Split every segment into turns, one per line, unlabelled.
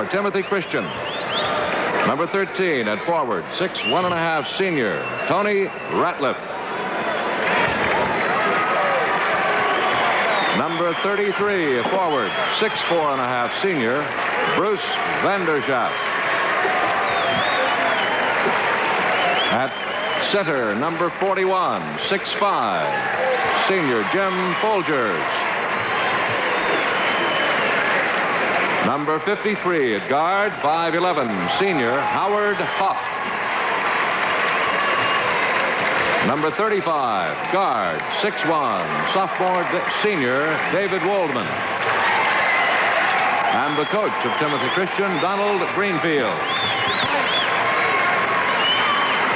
Timothy Christian. Number 13 at forward, 6'1½" senior, Tony Ratliff. Number 33 at forward, 6'4½" senior, Bruce Vanderschaft. At center, number 41, 6'5", senior Jim Folgers. Number 53 at guard, 5'11", senior Howard Huff. Number 35, guard, 6'1", sophomore senior David Waldman. And the coach of Timothy Christian, Donald Greenfield.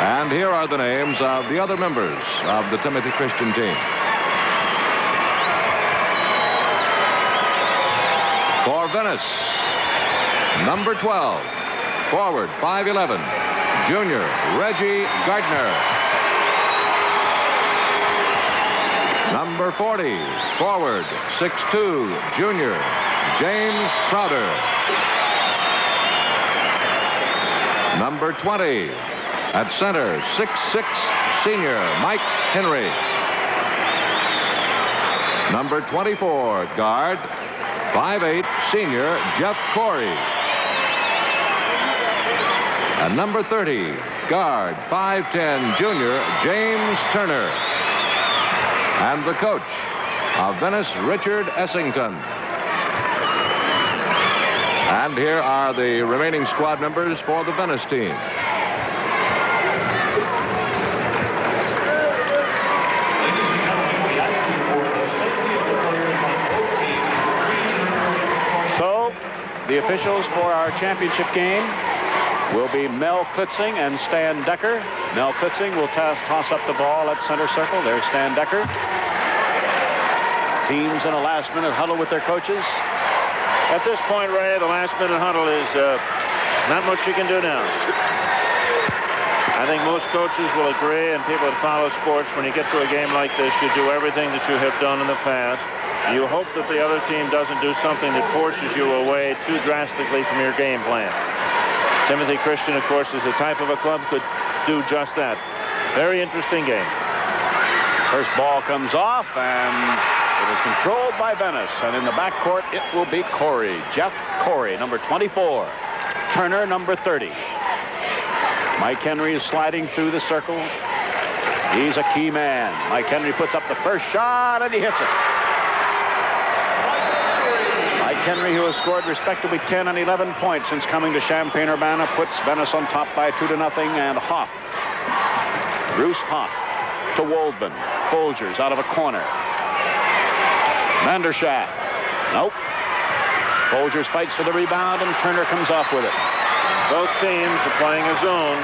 And here are the names of the other members of the Timothy Christian team. For Venice, number 12, forward, 5'11", junior Reggie Gardner. Number 40, forward, 6'2", junior James Crowder. Number 20, at center, 6'6", senior Mike Henry. Number 24, guard, 5'8", senior Jeff Corey. And number 30, guard, 5'10", junior James Turner. And the coach of Venice, Richard Essington. And here are the remaining squad members for the Venice team.
So, the officials for our championship game will be Mel Klitzing and Stan Decker. Mel Klitzing will toss up the ball at center circle. There's Stan Decker. Teams in a last-minute huddle with their coaches.
At this point, Ray, the last-minute huddle is not much you can do now. I think most coaches will agree, and people that follow sports, when you get to a game like this, you do everything that you have done in the past. You hope that the other team doesn't do something that forces you away too drastically from your game plan. Timothy Christian, of course, is the type of a club could do just that. Very interesting game.
First ball comes off, and it is controlled by Venice. And in the backcourt, it will be Corey. Jeff Corey, number 24. Turner, number 30. Mike Henry is sliding through the circle. He's a key man. Mike Henry puts up the first shot, and he hits it. Mike Henry, who has scored respectively 10 and 11 points since coming to Champaign-Urbana, puts Venice on top by 2-0. And Hoff, Bruce Hoff to Waldman. Folgers out of a corner. Vanderschaft. Nope. Folgers fights for the rebound, and Turner comes off with it.
Both teams are playing a zone.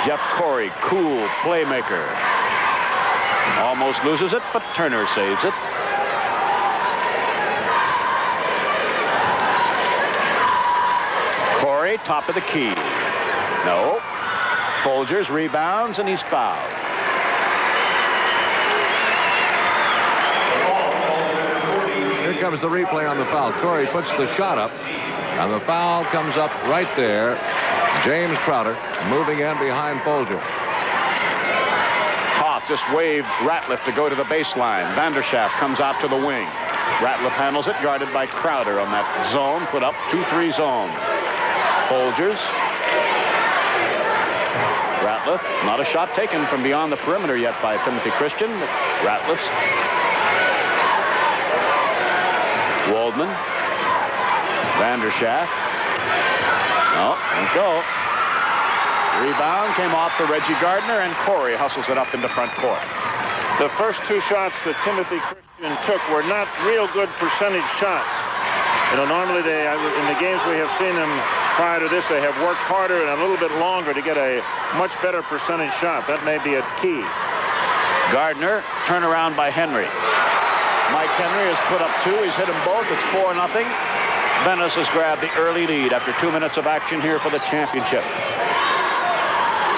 Jeff Corey, cool playmaker. Almost loses it, but Turner saves it. Corey, top of the key. No. Folgers rebounds, and he's fouled.
Here comes the replay on the foul. Corey puts the shot up, and the foul comes up right there. James Crowder moving in behind Folger.
Hoff just waved Ratliff to go to the baseline. Vanderschaft comes out to the wing. Ratliff handles it, guarded by Crowder on that zone. Put up 2-3 zone. Folgers. Ratliff. Not a shot taken from beyond the perimeter yet by Timothy Christian. Ratliff's. Waldman. Vanderschaft. No, won't go. Rebound came off to Reggie Gardner, and Corey hustles it up into front court.
The first two shots that Timothy Christian took were not real good percentage shots. You know, normally in the games we have seen them prior to this, they have worked harder and a little bit longer to get a much better percentage shot. That may be a key.
Gardner, turnaround by Henry. Mike Henry has put up 2. He's hit them both. It's 4-0. Venice has grabbed the early lead after 2 minutes of action here for the championship.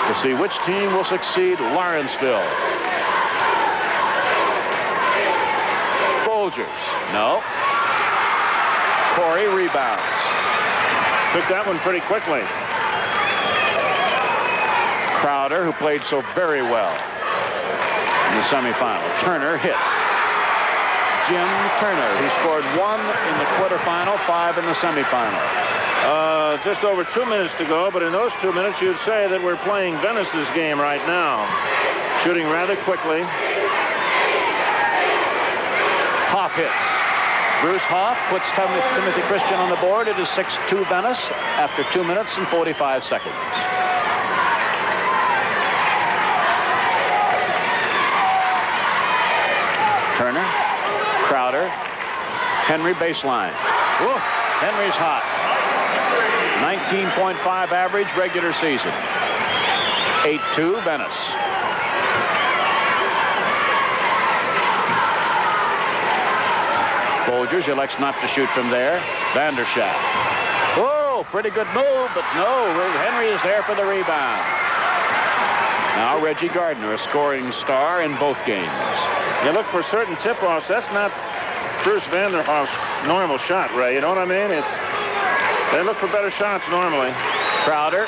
To see which team will succeed, Lawrenceville. Folgers. No. Corey rebounds.
Took that one pretty quickly.
Crowder, who played so very well in the semifinal. Turner hits. Jim Turner. He scored 1 in the quarterfinal, 5 in the semifinal.
Just over 2 minutes to go, but in those 2 minutes, you'd say that we're playing Venice's game right now. Shooting rather quickly.
Hoff hits. Bruce Hoff puts Timothy Christian on the board. It is 6-2 Venice after 2 minutes and 45 seconds. Turner, Crowder, Henry baseline. Whoa, Henry's hot. 19.5 average regular season. 8-2 Venice. Folgers elects not to shoot from there. Vanderschaft. Oh, pretty good move, but no, Henry is there for the rebound. Now Reggie Gardner, a scoring star in both games.
You look for certain tip-offs. That's not Bruce Vanderhoff's normal shot, Ray. You know what I mean? They look for better shots normally.
Crowder.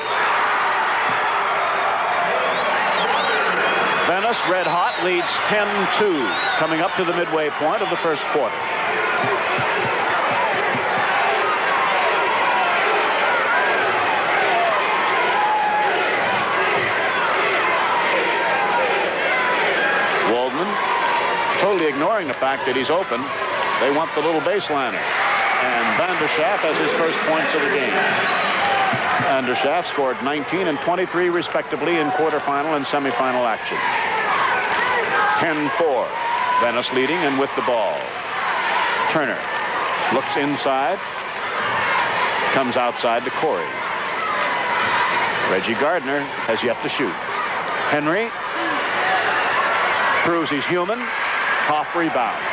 Venice, red hot, leads 10-2, coming up to the midway point of the first quarter. Waldman, totally ignoring the fact that he's open. They want the little baseliner. And Vanderschaft has his first points of the game. Vanderschaft scored 19 and 23 respectively in quarterfinal and semifinal action. 10-4. Venice leading and with the ball. Turner looks inside. Comes outside to Corey. Reggie Gardner has yet to shoot. Henry proves he's human. Hoff rebounds.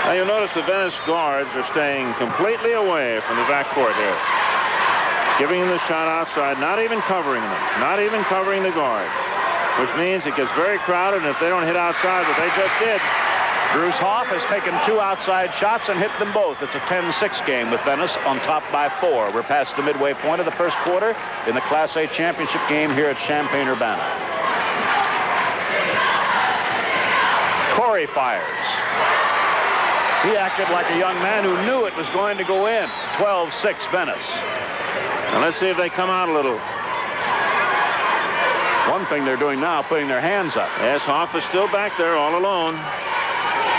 Now you'll notice the Venice guards are staying completely away from the backcourt here. Giving them the shot outside, not even covering them, not even covering the guard, which means it gets very crowded, and if they don't hit outside, what they just did.
Bruce Hoff has taken 2 outside shots and hit them both. It's a 10-6 game with Venice on top by 4. We're past the midway point of the first quarter in the Class A championship game here at Champaign-Urbana. Corey fires. He acted like a young man who knew it was going to go in. 12-6 Venice.
Now let's see if they come out a little.
One thing they're doing now, putting their hands up.
Yes, Hoff is still back there all alone.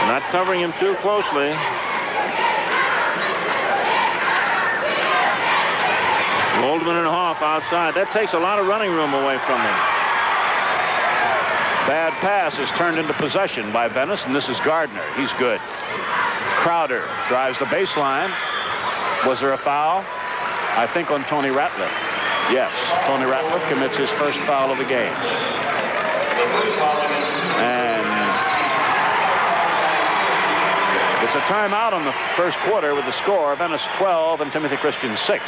Not covering him too closely. Waldman and Hoff outside. That takes a lot of running room away from them.
Bad pass is turned into possession by Venice, and this is Gardner. He's good. Crowder drives the baseline. Was there a foul? I think on Tony Ratliff. Yes, Tony Ratliff commits his first foul of the game. And it's a timeout on the first quarter with the score, Venice 12 and Timothy Christian 6.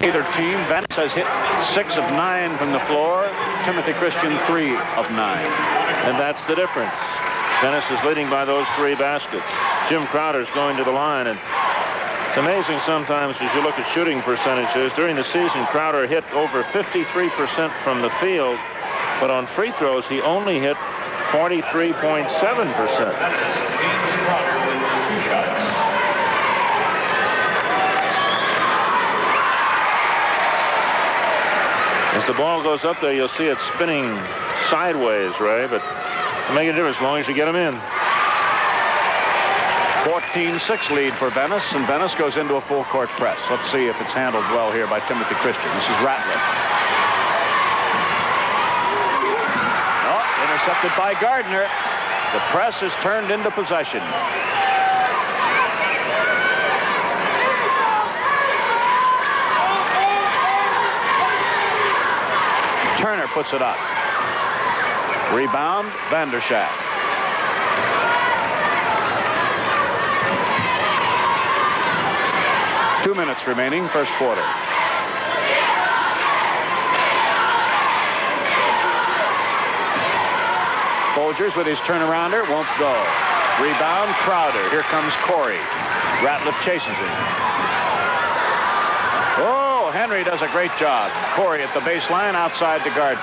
Either team, Venice has hit 6 of 9 from the floor. Timothy Christian 3 of 9.
And that's the difference. Venice is leading by those 3 baskets. Jim Crowder's going to the line, and it's amazing sometimes as you look at shooting percentages. During the season, Crowder hit over 53% from the field, but on free throws, he only hit 43.7%. As the ball goes up there, you'll see it spinning sideways, Ray, but it'll make a difference as long as you get them in.
14-6 lead for Venice, and Venice goes into a full court press. Let's see if it's handled well here by Timothy Christian. This is Ratliff. Oh, intercepted by Gardner. The press is turned into possession. Turner puts it up. Rebound, Vanderschaft. Two minutes remaining, first quarter. Folgers with his turnarounder, won't go. Rebound, Crowder. Here comes Corey. Ratliff chases him. Oh, Henry does a great job. Corey at the baseline outside to Gardner.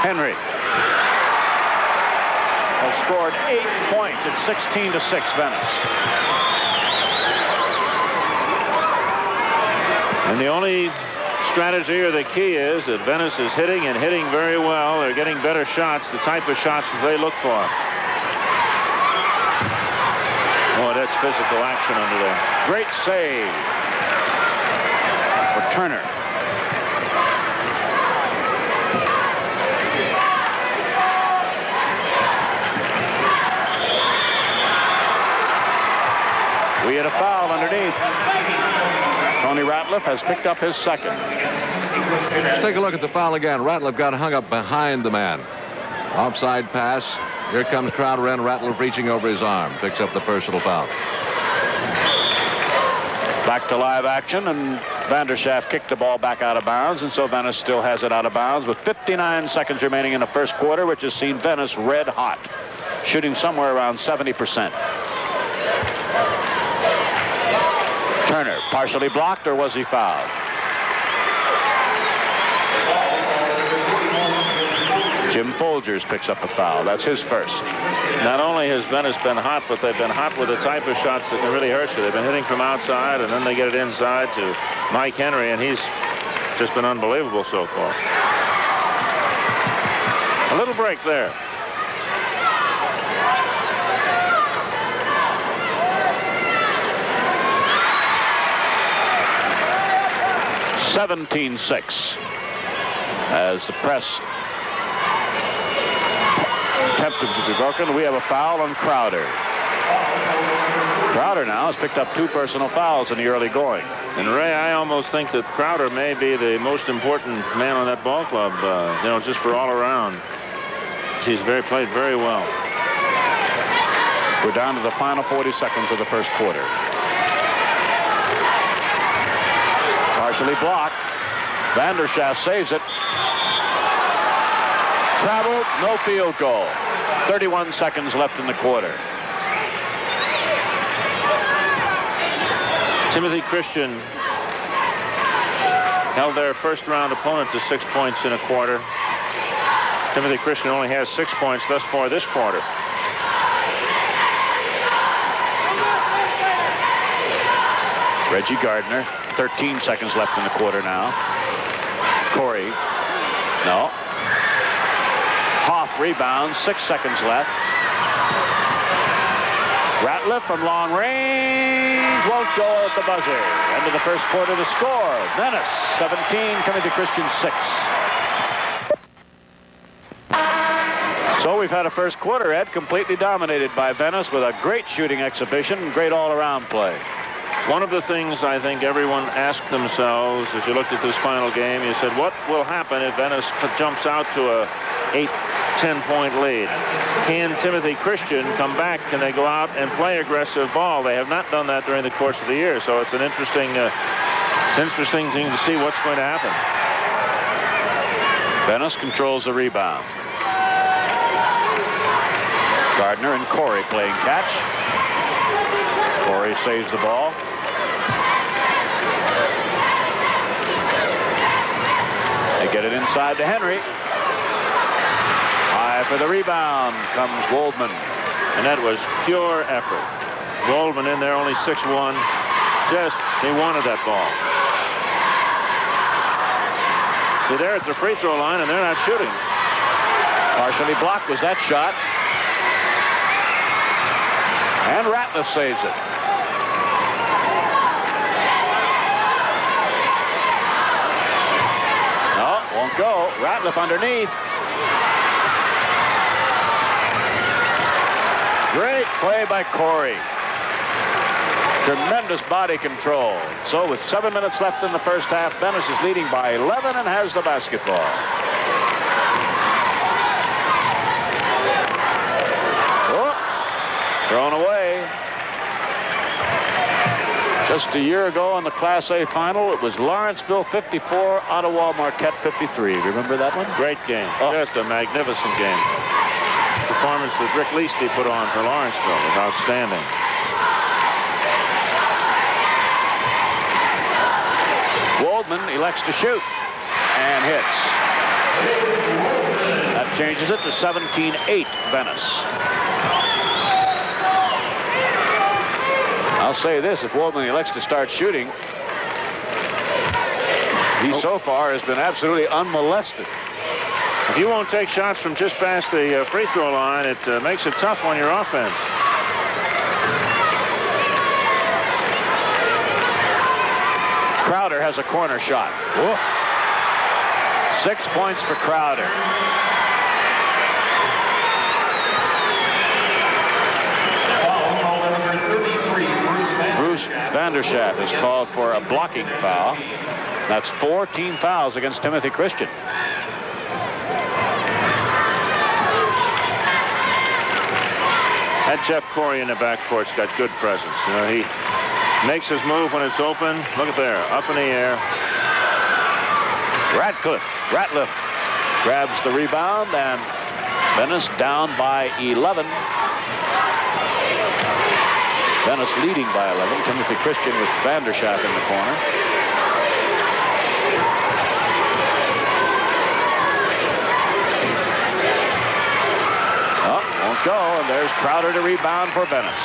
Henry has scored 8 points. It's 16-6 Venice.
And the only strategy or the key is that Venice is hitting and hitting very well. They're getting better shots, the type of shots that they look for. Oh, that's physical action under there.
Great save for Turner. We had a foul underneath. Tony Ratliff has picked up his second.
Let's take a look at the foul again. Ratliff got hung up behind the man. Offside pass. Here comes Crowder in. Ratliff reaching over his arm. Picks up the personal foul.
Back to live action, and Vanderschaft kicked the ball back out of bounds, and so Venice still has it out of bounds with 59 seconds remaining in the first quarter, which has seen Venice red hot, shooting somewhere around 70%. Turner, partially blocked, or was he fouled? Jim Folgers picks up a foul. That's his first.
Not only has Venice been hot, but they've been hot with the type of shots that can really hurt you. They've been hitting from outside, and then they get it inside to Mike Henry, and he's just been unbelievable so far. A little break there.
(17-6) as the press attempted to be broken. We have a foul on Crowder. Crowder now has picked up 2 personal fouls in the early going.
And Ray, I almost think that Crowder may be the most important man on that ball club, just for all around. He's played very well.
We're down to the final 40 seconds of the first quarter. Partially blocked. Vanderschaft saves it. Traveled, no field goal. 31 seconds left in the quarter.
Timothy Christian held their first-round opponent to 6 points in a quarter. Timothy Christian only has 6 points thus far this quarter.
Reggie Gardner, 13 seconds left in the quarter now. Corey, no. Hoff rebounds, 6 seconds left. Ratliff from long range won't go at the buzzer. End of the first quarter to score. Venice 17, Timothy Christian 6. So we've had a first quarter, Ed, completely dominated by Venice with a great shooting exhibition, great all-around play.
One of the things I think everyone asked themselves as you looked at this final game, you said, what will happen if Venice jumps out to a 8-10 point lead? Can Timothy Christian come back? Can they go out and play aggressive ball? They have not done that during the course of the year, so it's an interesting thing to see what's going to happen.
Venice controls the rebound. Gardner and Corey playing catch. Corey saves the ball. They get it inside to Henry. High for the rebound comes Waldman.
And that was pure effort. Waldman in there, only 6'1". They wanted that ball. See, there at the free throw line, and they're not shooting.
Partially blocked was that shot. And Ratliff saves it. No, won't go. Ratliff underneath. Great play by Corey. Tremendous body control. So with 7 minutes left in the first half, Venice is leading by 11 and has the basketball. Thrown away. Just a year ago in the Class A final, it was Lawrenceville 54, Ottawa Marquette 53. Remember that one?
Great game. Just a magnificent game. Performance that Rick Leasty put on for Lawrenceville was outstanding.
Waldman elects to shoot and hits. That changes it to 17-8 Venice. I'll say this, if Waldman elects to start shooting, he so far has been absolutely unmolested.
If you won't take shots from just past the free throw line, it makes it tough on your offense.
Crowder has a corner shot. Whoa. 6 points for Crowder. Bruce Vanderschaft is called for a blocking foul. That's 4 team fouls against Timothy Christian.
That Jeff Corey in the backcourt's got good presence. You know, he makes his move when it's open. Look at there, up in the air.
Ratliff grabs the rebound, and Venice down by 11. Venice leading by 11. Timothy Christian with Vanderschaft in the corner. Oh, won't go, and there's Crowder to rebound for Venice.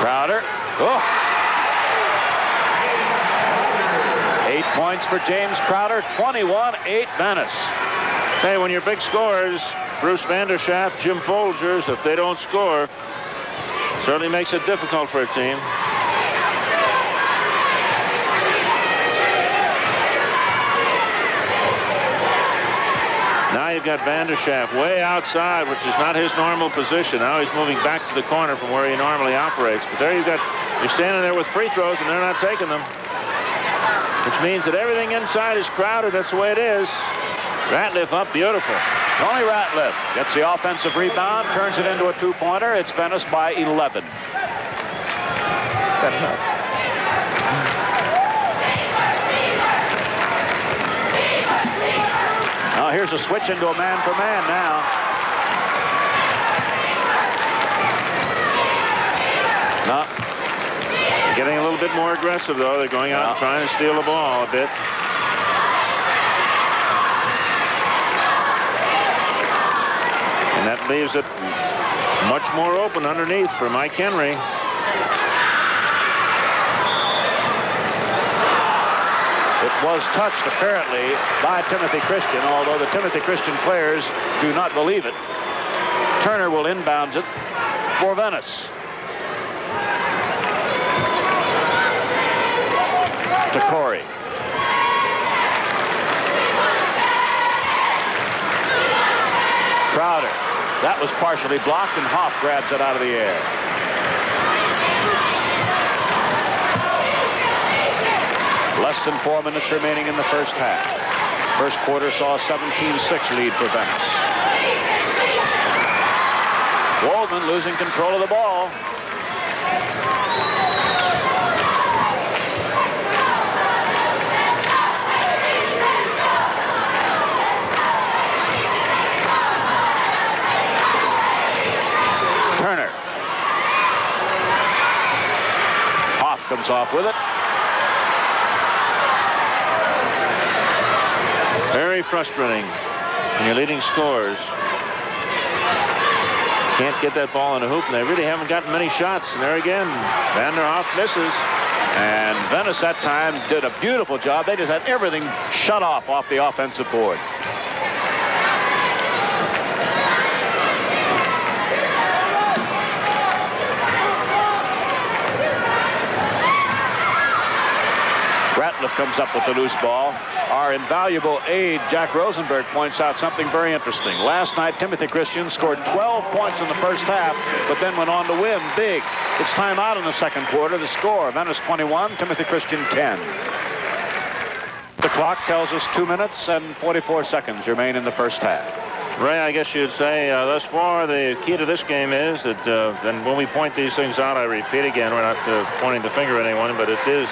Crowder. Oh. 8 points for James Crowder. 21-8 Venice.
Hey, when your big scorers, Bruce Vanderschaft, Jim Folgers, if they don't score, certainly makes it difficult for a team. Now you've got Vanderschaft way outside, which is not his normal position. Now he's moving back to the corner from where he normally operates. But there you're standing there with free throws, and they're not taking them. Which means that everything inside is crowded. That's the way it is. Ratliff up, beautiful.
Tony Ratliff gets the offensive rebound, turns it into a two-pointer. It's Venice by 11. Now here's a switch into a man-for-man now. No.
They're getting a little bit more aggressive, though. They're going out and trying to steal the ball a bit. And that leaves it much more open underneath for Mike Henry.
It was touched, apparently, by Timothy Christian, although the Timothy Christian players do not believe it. Turner will inbound it for Venice. To Corey. Crowder. That was partially blocked, and Hoff grabs it out of the air. Less than 4 minutes remaining in the first half. First quarter saw a 17-6 lead for Venice. Waldman losing control of the ball. Turner. Hoff comes off with it.
Very frustrating when you're leading scores. Can't get that ball in the hoop, and they really haven't gotten many shots. And there again, Vanderhoff misses.
And Venice that time did a beautiful job. They just had everything shut off the offensive board. Ratliff comes up with the loose ball. Our invaluable aide, Jack Rosenberg, points out something very interesting. Last night, Timothy Christian scored 12 points in the first half, but then went on to win big. It's time out in the second quarter. The score, Venice 21, Timothy Christian 10. The clock tells us 2 minutes and 44 seconds remain in the first half.
Ray, I guess you'd say thus far the key to this game is that, and when we point these things out, I repeat again, we're not pointing the finger at anyone, but it is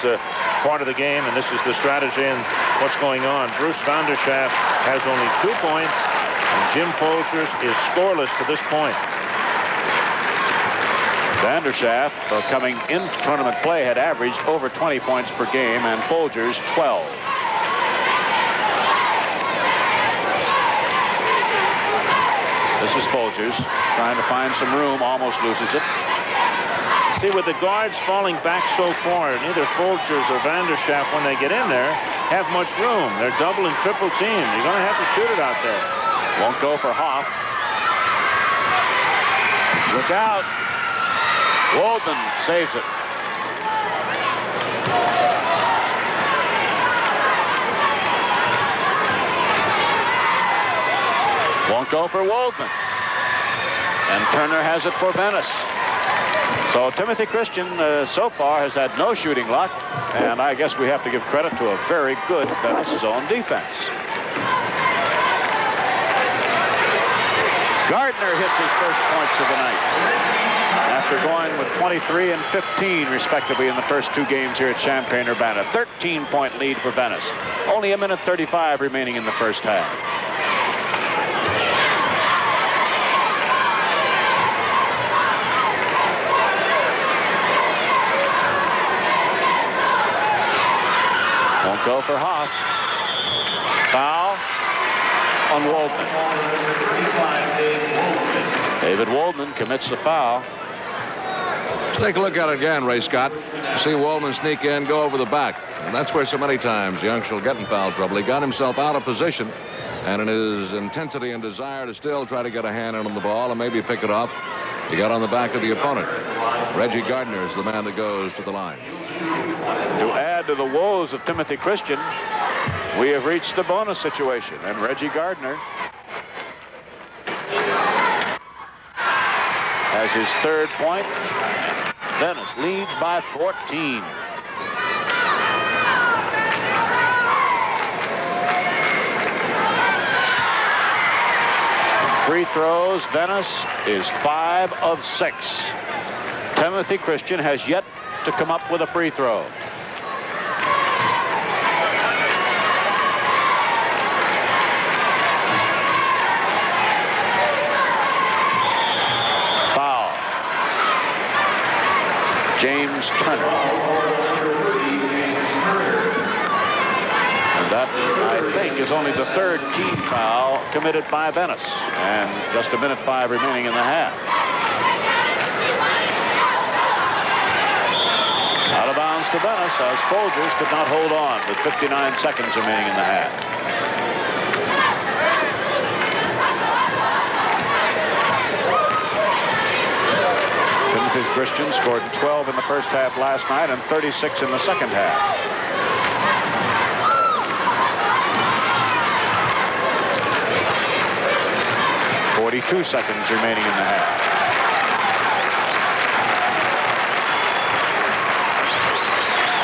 part of the game, and this is the strategy and what's going on. Bruce Vanderschaft has only 2 points, and Jim Folgers is scoreless to this point.
Vanderschaft, coming into tournament play, had averaged over 20 points per game, and Folgers 12. This is Folgers trying to find some room, almost loses it.
See, with the guards falling back so far, neither Folgers or Vanderschaft, when they get in there, have much room. They're double and triple teamed. You're going to have to shoot it out there.
Won't go for Hoff. Look out. Waldman saves it. Won't go for Waldman. And Turner has it for Venice. So Timothy Christian so far has had no shooting luck, and I guess we have to give credit to a very good Venice zone defense. Gardner hits his first points of the night after going with 23 and 15 respectively in the first 2 games here at Champaign-Urbana. 13-point lead for Venice. Only 1:35 remaining in the first half. Won't go for Hoff. Foul on Waldman. David Waldman commits the foul.
Let's take a look at it again, Ray Scott. See Waldman sneak in, go over the back. And that's where so many times Youngster will get in foul trouble. He got himself out of position, and in his intensity and desire to still try to get a hand on the ball and maybe pick it off, he got on the back of the opponent. Reggie Gardner is the man that goes to the line.
To add to the woes of Timothy Christian, we have reached the bonus situation, and Reggie Gardner has his 3rd point. Venice leads by 14. Free throws, Venice is 5 of 6. Timothy Christian has yet to come up with a free throw. Foul. James Turner. And that, I think, is only the 3rd team foul committed by Venice. And just 1:05 remaining in the half. Out of bounds to Venice as Folgers could not hold on with 59 seconds remaining in the half. Timothy Christian scored 12 in the first half last night and 36 in the second half. .42 seconds remaining in the half.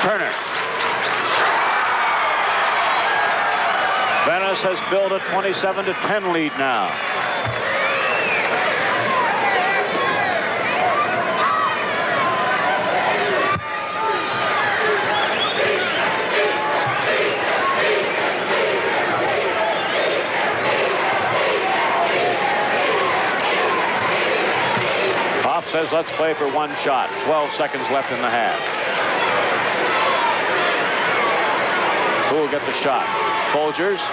Turner. Venice has built a 27-10 lead now. Hoff says let's play for 1 shot. 12 seconds left in the half. Who will get the shot? Folgers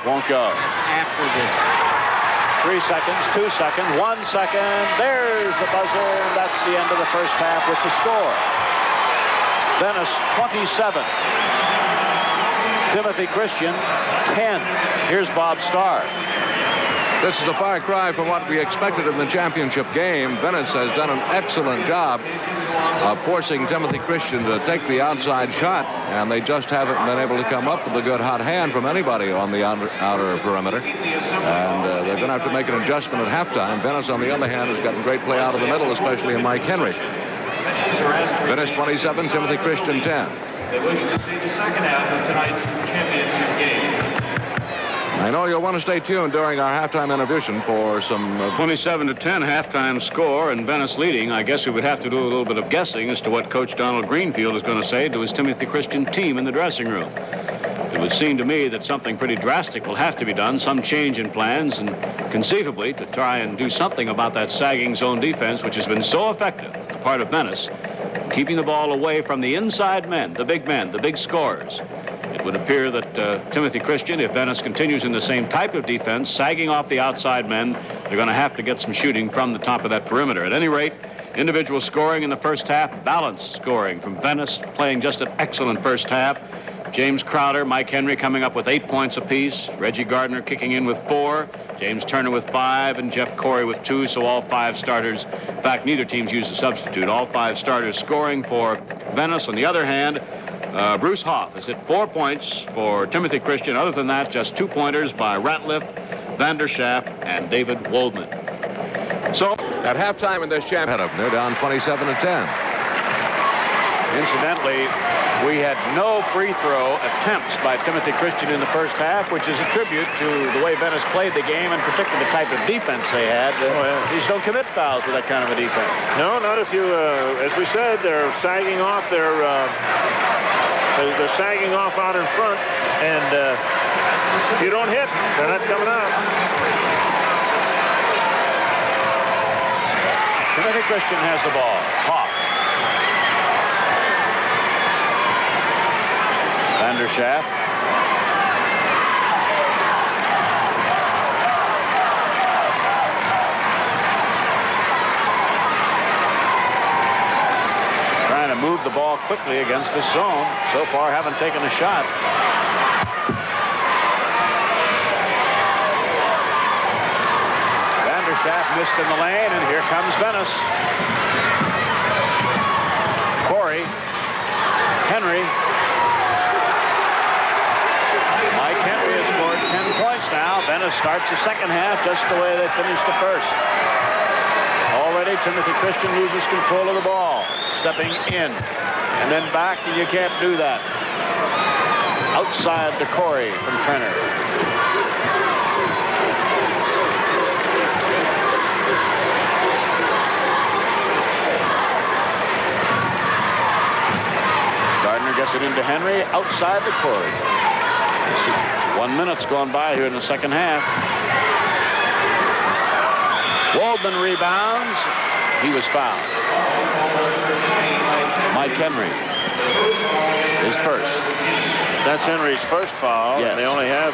won't go.
After this.
3 seconds, 2 seconds, 1 second. There's the buzzer, and that's the end of the first half with the score. Venice 27. Timothy Christian 10. Here's Bob Starr.
This is a far cry from what we expected in the championship game. Venice has done an excellent job of forcing Timothy Christian to take the outside shot, and they just haven't been able to come up with a good hot hand from anybody on the outer perimeter. And they're going to have to make an adjustment at halftime. Venice, on the other hand, has gotten great play out of the middle, especially in Mike Henry. Venice 27, Timothy Christian 10.
They wish to see the second half of tonight's championship game.
I know you'll want to stay tuned during our halftime intermission for some
27-10 halftime score and Venice leading. I guess we would have to do a little bit of guessing as to what Coach Donald Greenfield is going to say to his Timothy Christian team in the dressing room. It would seem to me that something pretty drastic will have to be done, some change in plans, and conceivably to try and do something about that sagging zone defense, which has been so effective on the part of Venice, keeping the ball away from the inside men, the big scorers. It would appear that Timothy Christian, if Venice continues in the same type of defense, sagging off the outside men, they're going to have to get some shooting from the top of that perimeter. At any rate, individual scoring in the first half, balanced scoring from Venice, playing just an excellent first half. James Crowder, Mike Henry coming up with 8 points apiece. Reggie Gardner kicking in with 4. James Turner with 5, and Jeff Corey with 2. So all 5 starters. In fact, neither team's used a substitute. All 5 starters scoring for Venice. On the other hand, Bruce Hoff has hit 4 points for Timothy Christian. Other than that, just 2-pointers by Ratliff, Van der Schaaf, and David Woldman.
So at halftime in this championship, they're down 27-10.
Incidentally, we had no free throw attempts by Timothy Christian in the first half, which is a tribute to the way Venice played the game and particularly the type of defense they had. These don't commit fouls with that kind of a defense.
No, not if you, as we said, they're sagging off. They're sagging off out in front, and if you don't hit, they're not coming out.
Timothy Christian has the ball. Hoff. Van der Schaaf. Trying to move the ball quickly against this zone. So far, haven't taken a shot. Van der Schaaf missed in the lane, and here comes Venice. Corey. Henry. Scored 10 points now. Venice starts the second half just the way they finished the first. Already, Timothy Christian loses control of the ball. Stepping in and then back, and you can't do that. Outside to Corey from Turner. Gardner gets it into Henry. Outside to Corey. 1 minute's gone by here in the second half. Woldman rebounds. He was fouled. Mike Henry, his first.
That's Henry's first foul.
Yes.
And they only have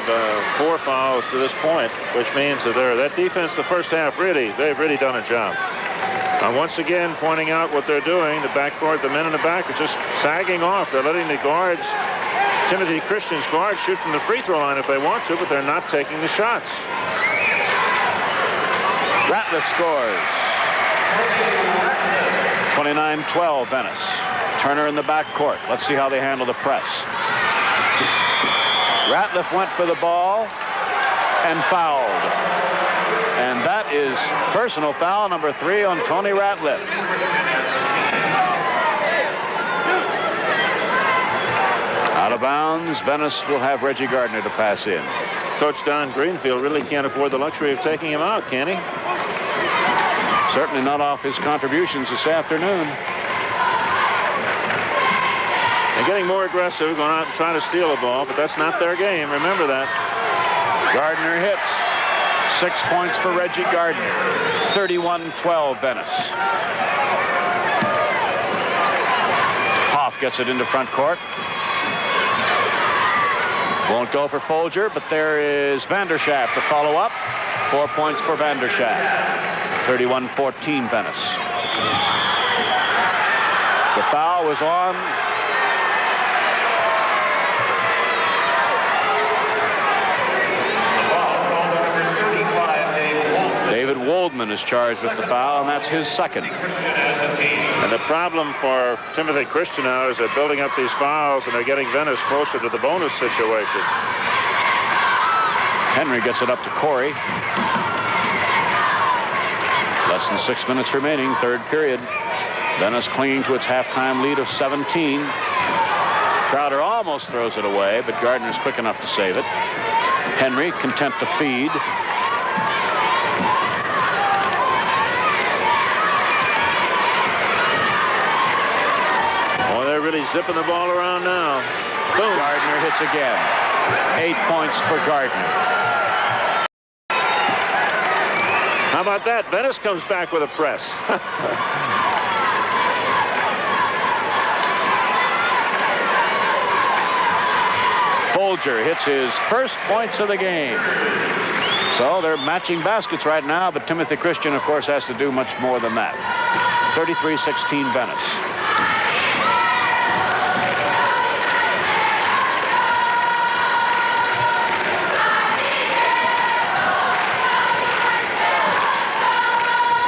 4 fouls to this point, which means that that defense the first half, they've really done a job. Once again, pointing out what they're doing, the backcourt, the men in the back are just sagging off. They're letting the guards, Timothy Christian's guards, shoot from the free throw line if they want to, but they're not taking the shots.
Ratliff scores. 29-12 Venice. Turner in the backcourt. Let's see how they handle the press. Ratliff went for the ball and fouled. And that is personal foul number 3 on Tony Ratliff. Out of bounds. Venice will have Reggie Gardner to pass in.
Coach Don Greenfield really can't afford the luxury of taking him out, can he?
Certainly not off his contributions this afternoon.
They're getting more aggressive, going out and trying to steal the ball, but that's not their game. Remember that.
Gardner hits. 6 points for Reggie Gardner. 31-12 Venice. Hoff gets it into front court. Won't go for Folger, but there is Van der Schaaf to follow up. 4 points for Van der Schaaf. 31-14 Venice. The foul was on David Woldman is charged with the foul, and that's his second.
And the problem for Timothy Christian now is they're building up these fouls, and they're getting Venice closer to the bonus situation.
Henry gets it up to Corey. Less than 6 minutes remaining, third period. Venice clinging to its halftime lead of 17. Crowder almost throws it away, but Gardner's quick enough to save it. Henry content to feed.
Oh, they're really zipping the ball around now.
Boom. Gardner hits again. 8 points for Gardner.
How about that? Venice comes back with a press.
Folger hits his first points of the game. So they're matching baskets right now, but Timothy Christian, of course, has to do much more than that. 33-16 Venice.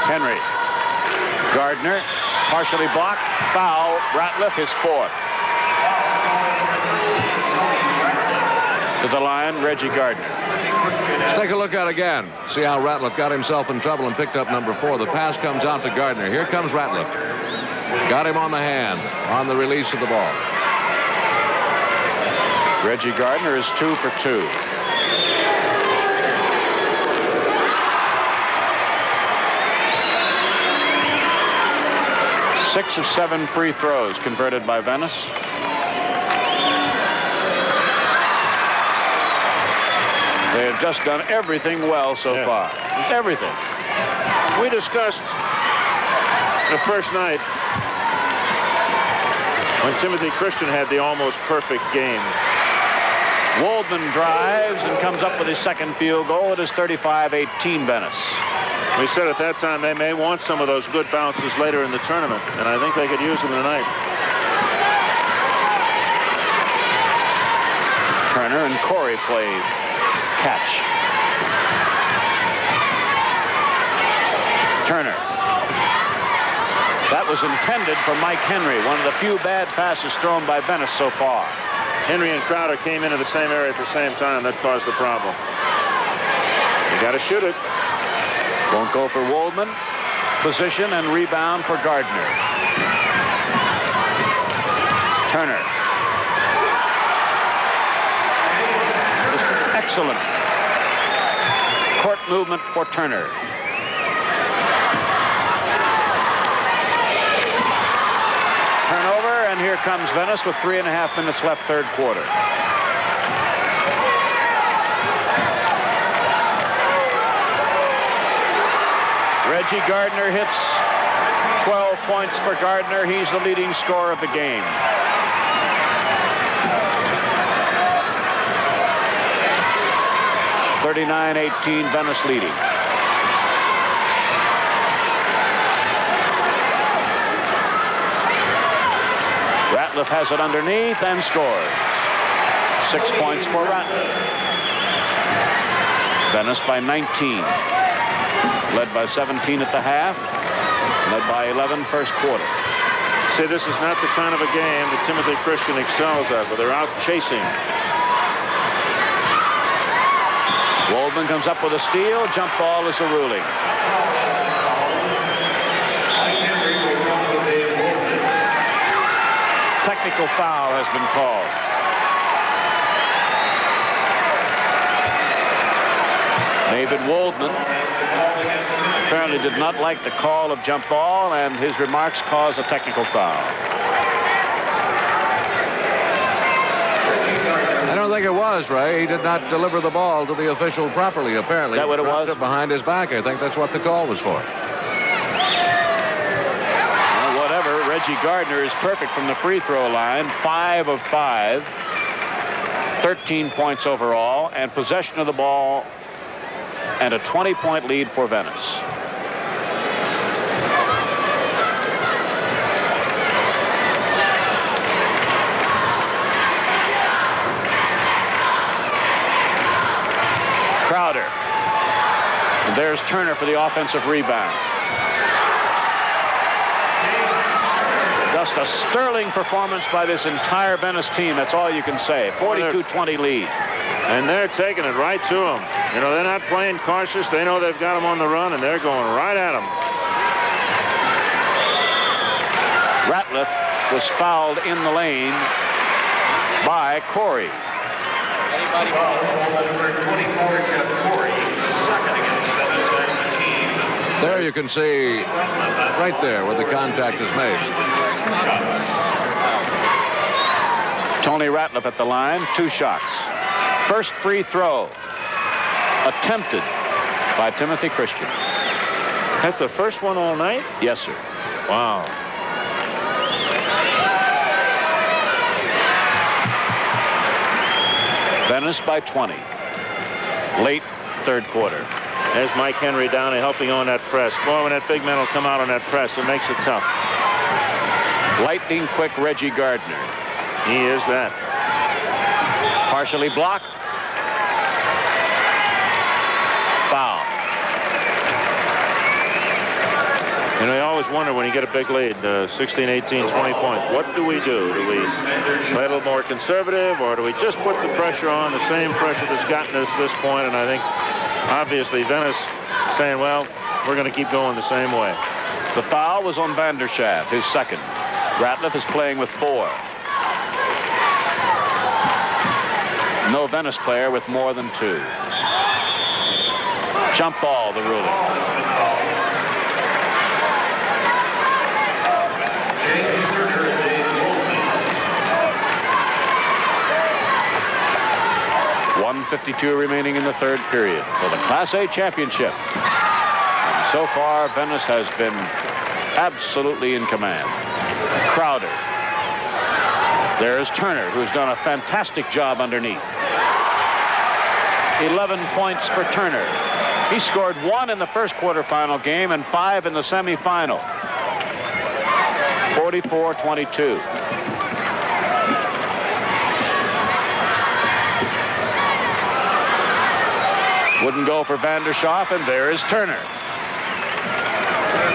Henry. Gardner, partially blocked. Foul. Ratliff, his fourth. To the line, Reggie Gardner.
Let's take a look at it again. See how Ratliff got himself in trouble and picked up number 4. The pass comes out to Gardner. Here comes Ratliff. Got him on the hand on the release of the ball.
Reggie Gardner is 2 for 2. Six of 7 free throws converted by Venice. They have just done everything well so far. Everything.
We discussed the first night when Timothy Christian had the almost perfect game.
Waldman drives and comes up with his second field goal. It is 35-18 Venice.
We said at that time they may want some of those good bounces later in the tournament, and I think they could use them tonight.
Turner and Corey play catch. Turner. That was intended for Mike Henry, one of the few bad passes thrown by Venice so far.
Henry and Crowder came into the same area at the same time. That caused the problem. You got to shoot it.
Won't go for Waldman. Position and rebound for Gardner. Turner. Excellent court movement for Turner. Turnover, and here comes Venice with 3.5 minutes left, third quarter. Reggie Gardner hits 12 points for Gardner. He's the leading scorer of the game. (39-18) Venice leading. Ratliff has it underneath and scores. 6 points for Ratliff. Venice by 19. Led by 17 at the half. Led by 11 first quarter.
See, this is not the kind of a game that Timothy Christian excels at, but they're out chasing.
Waldman comes up with a steal. Jump ball is a ruling. Technical foul has been called. David Waldman apparently did not like the call of jump ball, and his remarks caused a technical foul.
I don't think it was, Ray. He did not deliver the ball to the official properly, apparently.
Is that what it was?
It behind his back. I think that's what the call was for.
Well, whatever. Reggie Gardner is perfect from the free throw line. 5 of 5. 13 points overall, and possession of the ball, and a 20-point lead for Venice. Crowder. And there's Turner for the offensive rebound. Just a sterling performance by this entire Venice team. That's all you can say. 42-20 lead.
And they're taking it right to them. You know, they're not playing cautious. They know they've got them on the run, and they're going right at them.
Ratliff was fouled in the lane by Corey.
There you can see right there where the contact is made.
Tony Ratliff at the line, 2 shots. First free throw attempted by Timothy Christian.
That's the first one all night?
Yes, sir.
Wow.
Venice by 20. Late third quarter.
There's Mike Henry down and helping on that press. Boy, when that big man will come out on that press, it makes it tough.
Lightning quick Reggie Gardner.
He is that.
Partially blocked. Foul.
You know, you always wonder when you get a big lead, 16, 18, 20 points. What do we do? Do we play a little more conservative, or do we just put the pressure on, the same pressure that's gotten us this point? And I think, obviously, Venice saying, well, we're going to keep going the same way.
The foul was on Vanderschaft, his second. Ratliff is playing with 4. No Venice player with more than 2. Jump ball, the ruling. .152 remaining in the third period for the Class A championship. And so far, Venice has been absolutely in command. Crowder. There's Turner, who's done a fantastic job underneath. 11 points for Turner. He scored 1 in the first quarterfinal game and 5 in the semifinal. 44-22. Wouldn't go for Vanderschaft, and there is Turner.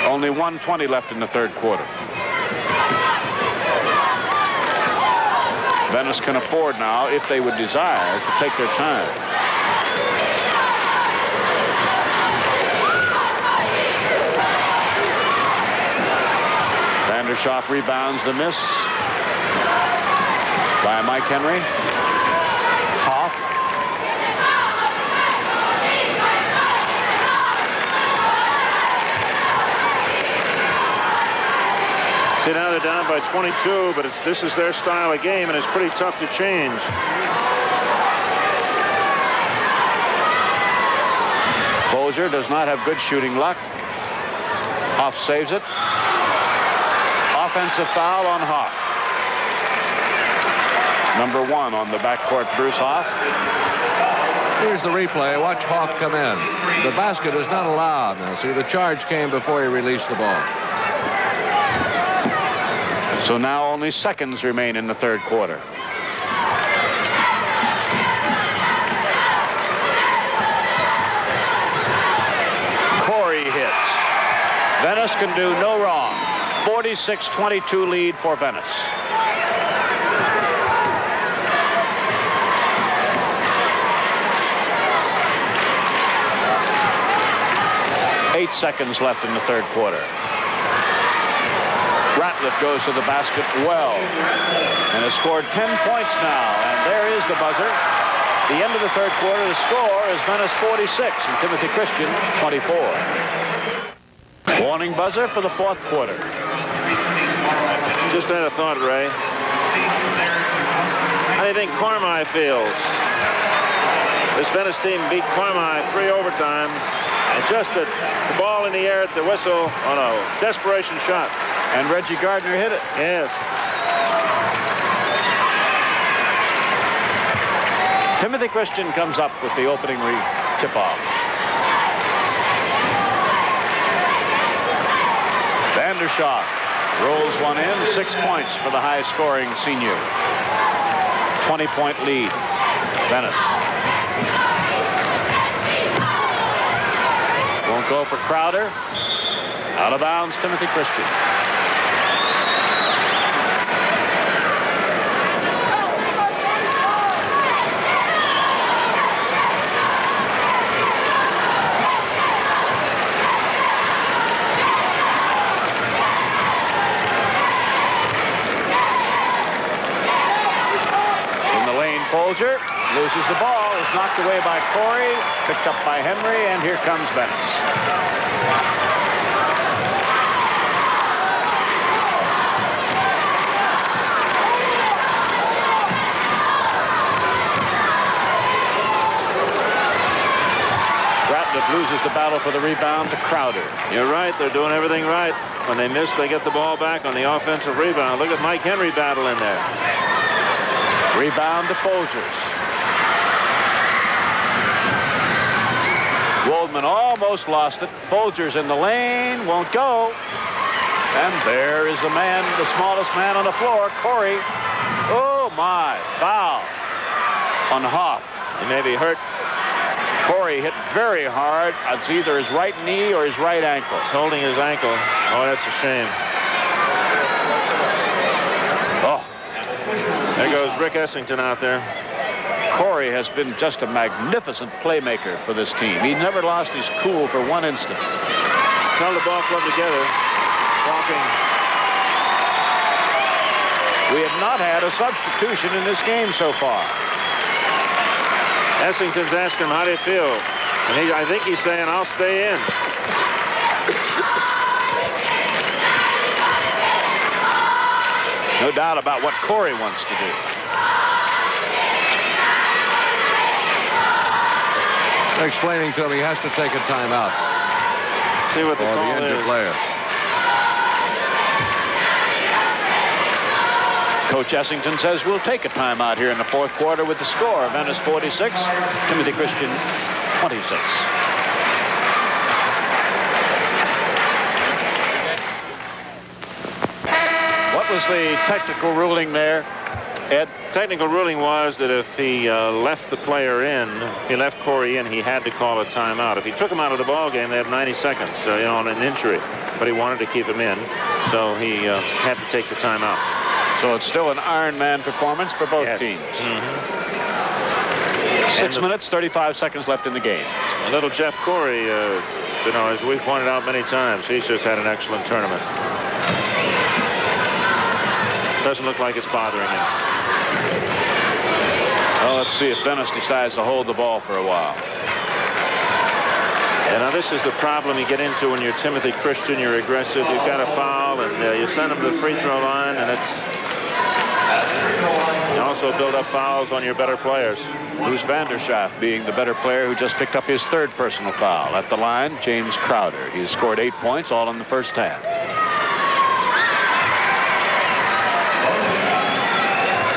Only 1:20 left in the third quarter. Venice can afford now, if they would desire, to take their time. Vanderschaft rebounds the miss by Mike Henry. Hoff.
See, now they're down by 22, but this is their style of game, and it's pretty tough to change.
Bozier does not have good shooting luck. Hoff saves it. Offensive foul on Hoff. Number 1 on the backcourt, Bruce Hoff.
Here's the replay. Watch Hoff come in. The basket is not allowed. Now, see, the charge came before he released the ball.
So now only seconds remain in the third quarter. Corey hits. Venice can do no wrong. 46-22 lead for Venice. Eight seconds left in the third quarter. Ratliff goes to the basket well and has scored 10 points now. And there is the buzzer. The end of the third quarter, the score is Venice 46 and Timothy Christian 24. Warning buzzer for the fourth quarter.
Just had a thought, Ray. How do you think Cormi feels? This Venice team beat Cormi 3 overtime, and just the ball in the air at the whistle on a desperation shot.
And Reggie Gardner hit it.
Yes.
Timothy Christian comes up with the opening tip-off. Vanderschaft rolls one in. 6 points for the high-scoring senior. 20-point lead. Venice. Won't go for Crowder. Out of bounds, Timothy Christian. In the lane, Folger. loses the ball, is knocked away by Corey, picked up by Henry, and here comes Venice. Loses the battle for the rebound to Crowder.
You're right. They're doing everything right. When they miss, they get the ball back on the offensive rebound. Look at Mike Henry battle in there.
Rebound to Folgers. Waldman almost lost it. Folgers in the lane. Won't go. And there is the man, the smallest man on the floor, Corey. Oh, my. Foul on Hoff.
He may be hurt.
Corey hit very hard. It's either his right knee or his right ankle.
He's holding his ankle. Oh, that's a shame.
Oh.
There goes Rick Essington out there.
Corey has been just a magnificent playmaker for this team. He never lost his cool for one instant.
Held the ball club together. Talking.
We have not had a substitution in this game so far.
Essington's asking him, how do you feel? And I think he's saying, I'll stay in.
No doubt about what Corey wants to do.
They're explaining to him he has to take a timeout.
See what the
for
call
the injured
is.
player.
Coach Essington says we'll take a timeout here in the fourth quarter with the score. Venice 46, Timothy Christian 26. What was the technical ruling there, Ed?
Technical ruling was that if he left the player in, he left Corey in, he had to call a timeout. If he took him out of the ball game, they had 90 seconds, on an injury. But he wanted to keep him in, so he had to take the timeout.
So it's still an Iron Man performance for both teams.
Mm-hmm.
6 minutes, 35 seconds left in the game.
Little Jeff Corey, as we've pointed out many times, he's just had an excellent tournament. Doesn't look like it's bothering him.
Well, let's see if Venice decides to hold the ball for a while.
And now this is the problem you get into when you're Timothy Christian. You're aggressive. You've got a foul, and you send him to the free throw line, and you also build up fouls on your better players.
Bruce Vanderschaft being the better player who just picked up his third personal foul. At the line, James Crowder. He has scored 8 points, all in the first half.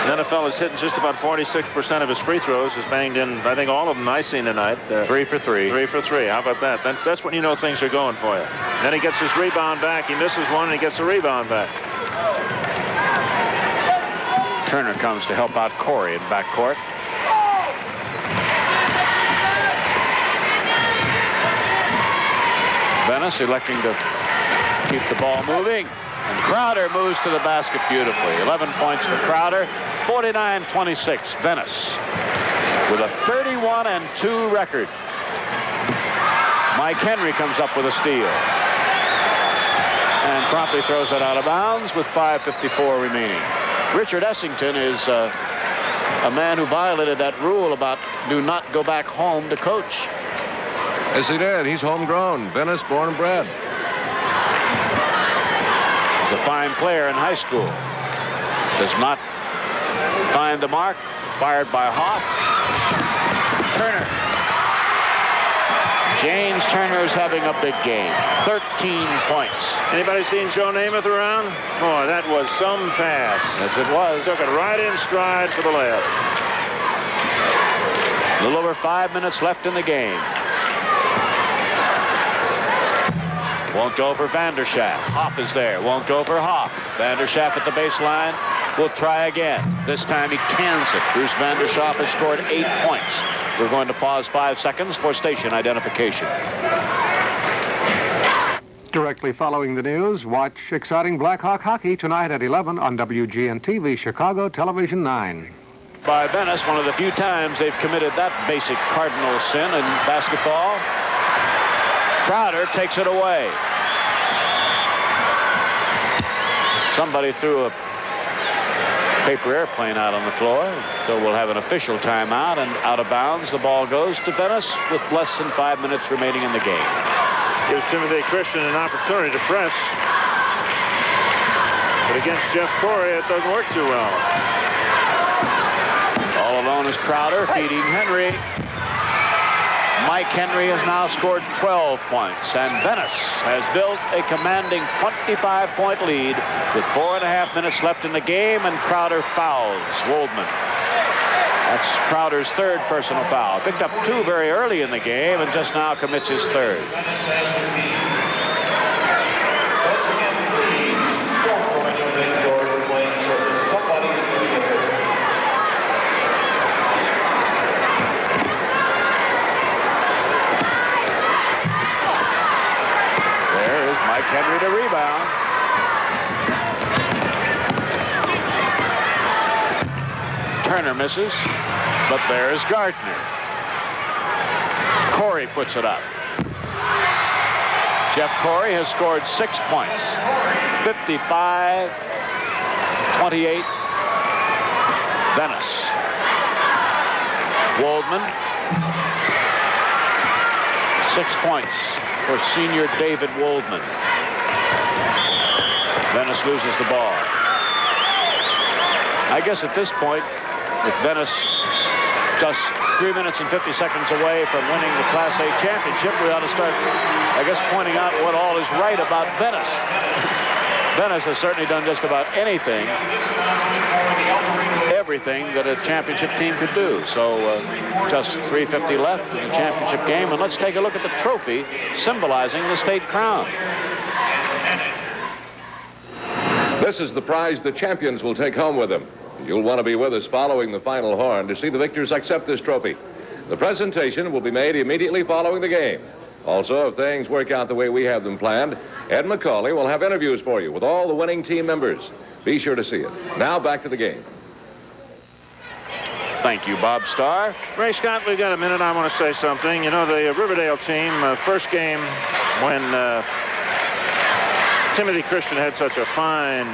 The NFL is hitting just about 46% of his free throws. Has banged in, I think, all of them I've seen tonight.
3 for 3.
3 for 3. How about that? That's when you know things are going for you. And then he gets his rebound back. He misses one, and he gets a rebound back.
Turner comes to help out Corey in backcourt. Venice electing to keep the ball moving. And Crowder moves to the basket beautifully. 11 points for Crowder. 49-26, Venice with a 31-2 record. Mike Henry comes up with a steal. And promptly throws it out of bounds with 5:54 remaining. Richard Essington is a man who violated that rule about do not go back home to coach.
Yes, he did. He's homegrown. Venice, born and bred.
He's a fine player in high school. Does not find the mark. Fired by Hoff. Turner. James Turner is having a big game. 13 points.
Anybody seen Joe Namath around? Boy, that was some pass.
Yes, it was.
Took it right in stride for the layup.
A little over 5 minutes left in the game. Won't go for Vanderschaft. Hoff is there. Won't go for Hoff. Vanderschaft at the baseline. Will try again. This time he cans it. Bruce Vanderschaft has scored 8 points. We're going to pause 5 seconds for station identification.
Directly following the news, watch exciting Blackhawk hockey tonight at 11 on WGN-TV Chicago Television 9.
By Venice, one of the few times they've committed that basic cardinal sin in basketball. Crowder takes it away. Somebody threw a paper airplane out on the floor. So we'll have an official timeout, and out of bounds the ball goes to Venice with less than 5 minutes remaining in the game.
Gives Timothy Christian an opportunity to press. But against Jeff Corey, it doesn't work too well.
All alone is Crowder feeding Henry. Mike Henry has now scored 12 points, and Venice has built a commanding 25-point lead with 4.5 minutes left in the game, and Crowder fouls Woldman. That's Crowder's third personal foul. Picked up 2 very early in the game and just now commits his third. Henry to rebound. Turner misses, but there's Gardner. Corey puts it up. Jeff Corey has scored 6 points. 55-28. Venice. Woldman. 6 points for senior David Woldman. Venice loses the ball. I guess at this point, with Venice just 3 minutes and 50 seconds away from winning the Class A championship, we ought to start, I guess, pointing out what all is right about Venice. Venice has certainly done just about anything, everything that a championship team could do. So just 3:50 left in the championship game, and let's take a look at the trophy symbolizing the state crown.
This is the prize the champions will take home with them. You'll want to be with us following the final horn to see the victors accept this trophy. The presentation will be made immediately following the game. Also, if things work out the way we have them planned, Ed McCauley will have interviews for you with all the winning team members. Be sure to see it. Now back to the game.
Thank you, Bob Starr.
Ray Scott, we've got a minute. I want to say something. You know, the Riverdale team, first game when Timothy Christian had such a fine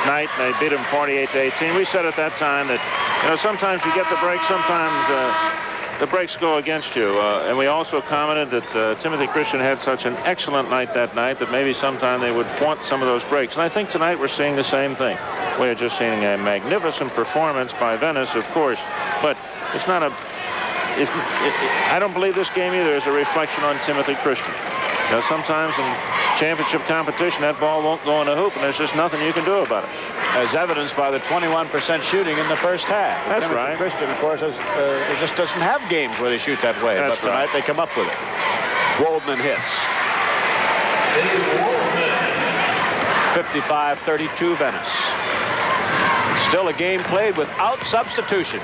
night, and they beat him 48-18. We said at that time that, you know, sometimes you get the break, sometimes the breaks go against you. And we also commented that Timothy Christian had such an excellent night that night that maybe sometime they would want some of those breaks. And I think tonight we're seeing the same thing. We are just seeing a magnificent performance by Venice, of course, but it's not a... I don't believe this game either is a reflection on Timothy Christian. You know, sometimes in championship competition, that ball won't go in the hoop, and there's just nothing you can do about it.
As evidenced by the 21% shooting in the first half.
That's
Timothy
right.
Christian, of course, it just doesn't have games where they shoot that way.
That's
but tonight
right.
they come up with it. Woldman hits. 55-32 Venice. Still a game played without substitutions.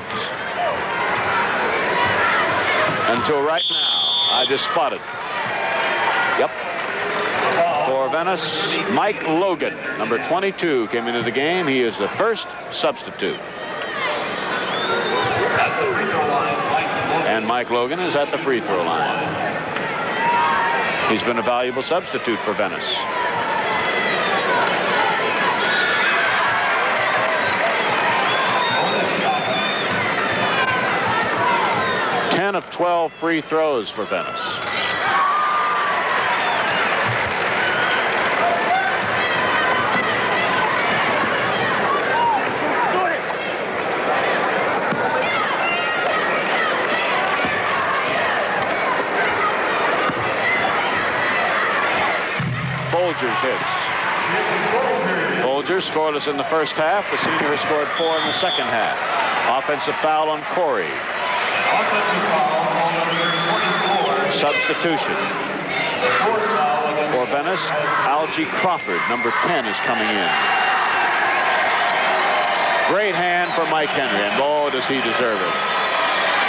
Until right now, I just spotted. Yep. For Venice, Mike Logan, number 22, came into the game. He is the first substitute. And Mike Logan is at the free throw line. He's been a valuable substitute for Venice. Of 12 free throws for Venice. Folgers hits. Folgers scoreless in the first half. The senior has scored 4 in the second half. Offensive foul on Corey. Substitution. For Venice, Algie Crawford, number 10, is coming in. Great hand for Mike Henry, and oh, does he deserve it.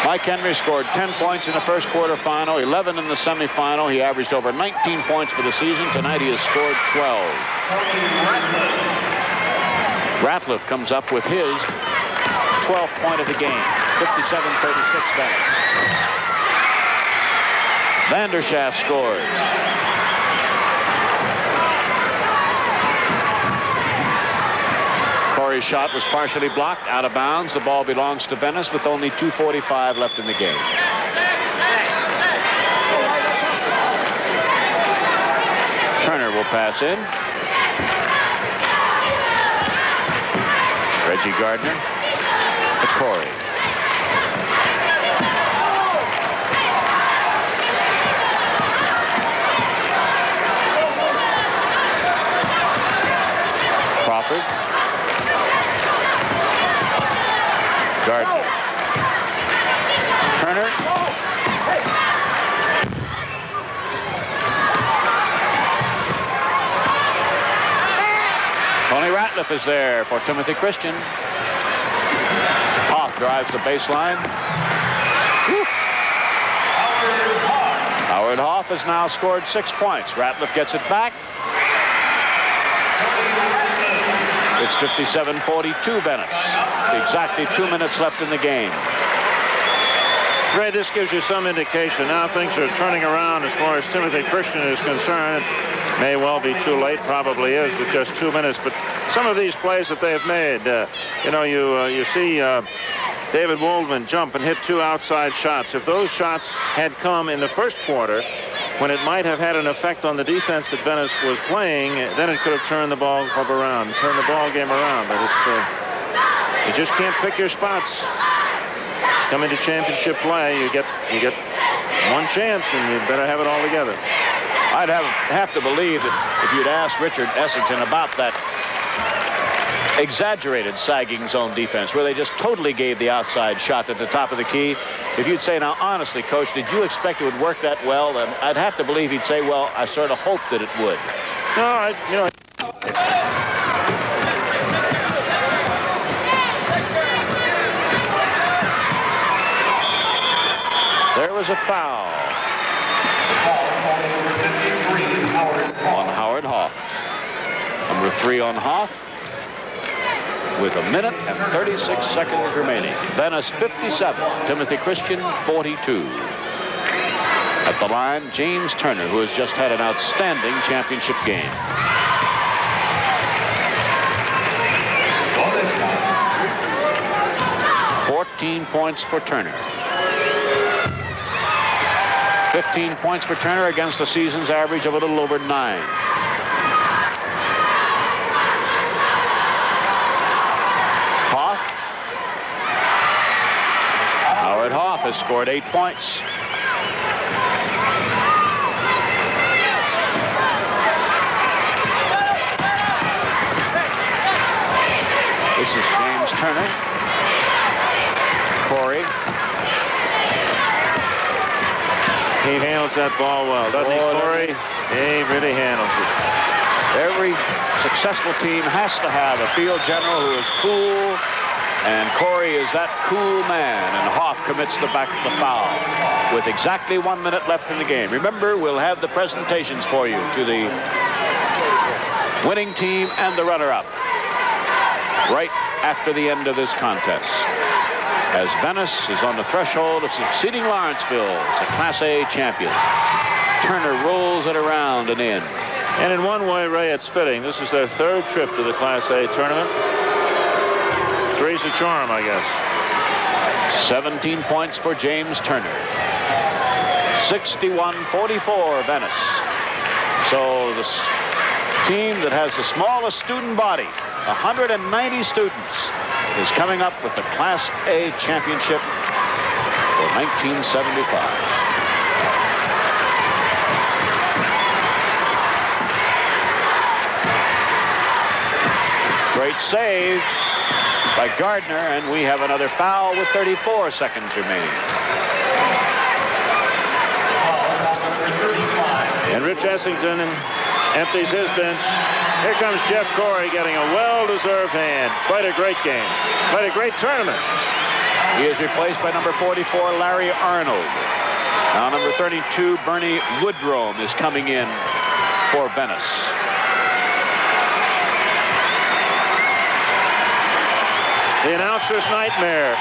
Mike Henry scored 10 points in the first quarterfinal, 11 in the semifinal. He averaged over 19 points for the season. Tonight he has scored 12. Ratliff comes up with his 12th point of the game. 57-36 Venice. Vanderschaft scores. Corey's shot was partially blocked, out of bounds. The ball belongs to Venice with only 2:45 left in the game. Turner will pass in. Reggie Gardner to Corey. Crawford. Gardner. Turner. Tony Ratliff is there for Timothy Christian. Hoff drives the baseline. Whew. Howard Hoff has now scored 6 points. Ratliff gets it back. It's 57-42 Venice. Exactly 2 minutes left in the game.
Ray, this gives you some indication. Now things are turning around as far as Timothy Christian is concerned. It may well be too late, probably is, with just 2 minutes. But some of these plays that they have made, you see David Waldman jump and hit 2 outside shots. If those shots had come in the first quarter, when it might have had an effect on the defense that Venice was playing, then it could have turned the ball around, turned the ball game around. But it's you just can't pick your spots. Coming to championship play, you get one chance, and you better have it all together.
I'd have to believe that if you'd asked Richard Essington about that exaggerated sagging zone defense, where they just totally gave the outside shot at the top of the key, if you'd say, now honestly, Coach, did you expect it would work that well? Then I'd have to believe he'd say, well, I sort of hoped that it would.
No,
There was a foul on Howard Hoff. Number 3 on Hoff, with 1 minute and 36 seconds remaining. Venice 57, Timothy Christian 42. At the line, James Turner, who has just had an outstanding championship game. $14 points for Turner. 15 points for Turner against a season's average of a little over 9. Hoff. Howard Hoff has scored 8 points. This is James Turner. Corey.
he handles that ball well, doesn't he, Corey? He really handles it.
Every successful team has to have a field general who is cool, and Corey is that cool man, and Hoff commits the foul with exactly 1 minute left in the game. Remember, we'll have the presentations for you to the winning team and the runner-up right after the end of this contest, as Venice is on the threshold of succeeding Lawrenceville as a Class A champion. Turner rolls it around and in.
And in one way, Ray, it's fitting. This is their third trip to the Class A tournament. Three's a charm, I guess.
17 points for James Turner. 61-44 Venice. So the team that has the smallest student body, 190 students, is coming up with the Class A championship for 1975. Great save by Gardner, and we have another foul with 34 seconds remaining.
And Rich Essington empties his bench. Here comes Jeff Corey getting a well-deserved hand. Quite a great game. Quite a great tournament.
He is replaced by number 44, Larry Arnold. Now number 32, Bernie Woodrome, is coming in for Venice.
The announcer's nightmare.